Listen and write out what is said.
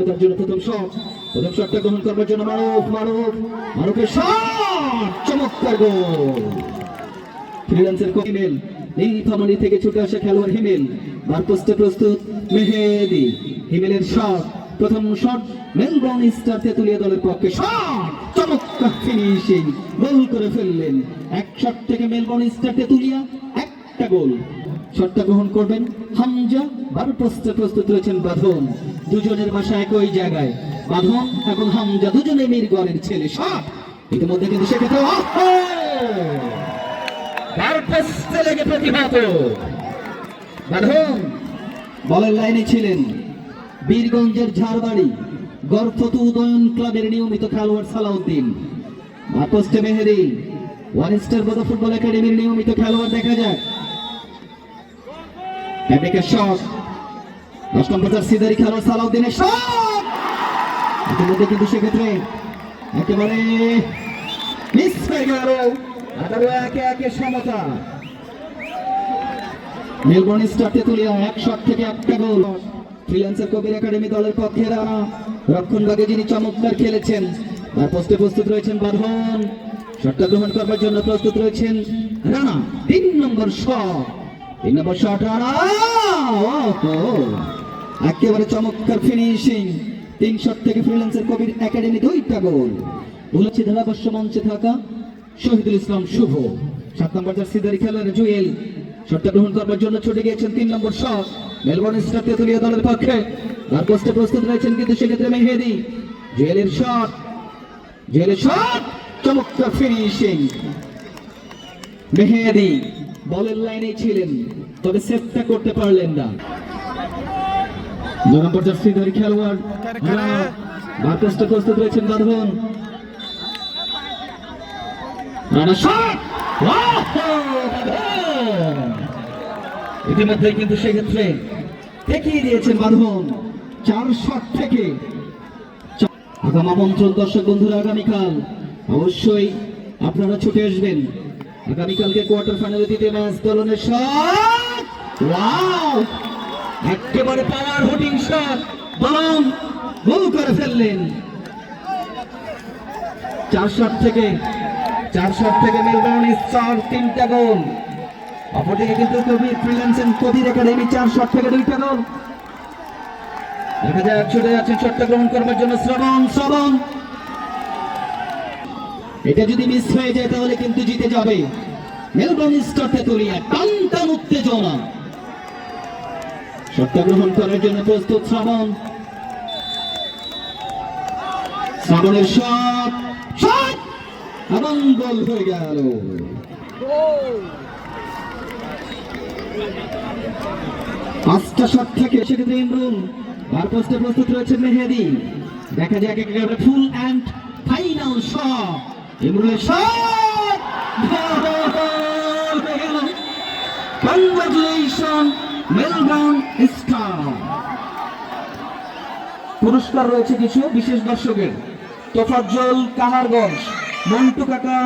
তার জন্য প্রথম শটটা গ্রহণ করবার জন্য মারুফের শট, চমৎকার গোল। ফ্রিল্যান্সের হিমেল, নীলফামারী থেকে ছুটে আসা খেলোয়াড় হিমেল, বারপোস্টে প্রস্তুত মেহেদী। হিমেলের শট, প্রথম শট মেলবোর্ন স্টার তেতুলিয়া দলের পক্ষে, শট চমৎকার ফিনিশিং, গোল করে ফেললেন। এক শট থেকে মেলবোর্ন স্টার তেতুলিয়া একটা গোল। শটটা গ্রহণ করবেন হামজা, বারপোস্টে প্রস্তুত রয়েছেন বাঁধন। দুজনের বাসা একই জায়গায়, বাঁধন এবং হামজা দুজনে মিরগড়ের ছেলে। শট ইতিমধ্যে কিন্তু সেক্ষেত্রে প্রতিহত। বাঁধন বলের লাইনে ছিলেন বীরগঞ্জের ঝাড়বাড়ি গর্ফতু উদয়ন ক্লাবের নিয়মিত খেলোয়াড় সালাউদ্দিন। বারপোস্টে মেহেদী, ওয়ান স্টার বোদা ফুটবল একাডেমির নিয়মিত খেলোয়াড় দেখা যায়। শট 10 নম্বর জার্সিধারী খেলোয়াড় সালাউদ্দিনের শট ইতিমধ্যে কিন্তু সেক্ষেত্রে একেবারে মিস হয়ে গেল। আবারও একে একে সমতা। মেলবোর্ন স্টার তেতুলিয়া এক শট থেকে একটা গোল। ফ্রিল্যান্সার কবির একাডেমি দলের পক্ষে রানা, রক্ষণভাগে যিনি চমৎকার খেলেছেন। তার পোস্টে প্রস্তুত রয়েছেন বাঁধন, শটটা গ্রহণ করবার জন্য প্রস্তুত রয়েছেন রানা। 3 নম্বর শট রানা, একেবারে চমৎকার ফিনিশিং। 3 শট থেকে ফ্রিল্যান্সার কবির একাডেমি 2টা গোল। বলেছে ধারাভাষ্য মঞ্চে থাকা শহীদুল ইসলাম শুভ। 7 নম্বর জার্সিধারী খেলোয়াড় জুয়েল, শটটা গ্রহণ করবার জন্য ছুটে গিয়েছেন। 3 নম্বর শট মেলবোর্ন স্টার তেতুলিয়া দলের পক্ষে, তার পোস্টে প্রস্তুত রয়েছেন কিন্তু সেক্ষেত্রে মেহেদী। জুয়েলের শট চমৎকার ফিনিশিং। মেহেদী বলের লাইনে ছিলেন, তবে সেভটা করতে পারলেন না। 2 নম্বর জার্সিধারী খেলোয়াড় তার পোস্টে প্রস্তুত রয়েছেন বাঁধন। ইতিমধ্যে কিন্তু সেক্ষেত্রে দেখিয়ে দিয়েছেন বাঁধন 4 শট থেকে। আগাম আমন্ত্রণ দর্শক বন্ধুরা, আগামীকাল অবশ্যই আপনারা ছুটে আসবেন। আগামীকালকে কোয়ার্টার ফাইনালে 2য় ম্যাচ দলনের শট, ওয়াও একেবারে পাওয়ার হিটিং শট, দলন গোল করে ফেললেন। 4 শট থেকে মেলবোর্ন স্টার 3টা গোল। অপরদিকে কিন্তু ফ্রিল্যান্সার কবির একাডেমি 4 শট থেকে 2টা গোল। দেখা যায় ছুটে যাচ্ছেন শটটা গ্রহণ করবার জন্য শ্রবণ। এটা যদি মিস হয়ে যায় তাহলে কিন্তু জিতে যাবে মেলবোর্ন স্টার তেতুলিয়া। টান উত্তেজনা। শটটা গ্রহণ করার জন্য প্রস্তুত শ্রাবণের শট এবং গোল হয়ে গেল। 5টা শট থেকে সেক্ষেত্রে ইমরুল, বারপোস্টে প্রস্তুত রয়েছে মেহেদী। দেখা যায় একেবারে ফুল অ্যান্ড ফাইনাল শট, ইমরুলের শট। Congratulation Melbourne star. পুরস্কার রয়েছে কিছু বিশেষ দর্শকের, তোফাজ্জল কামারগঞ্জ, মন্টু কাকা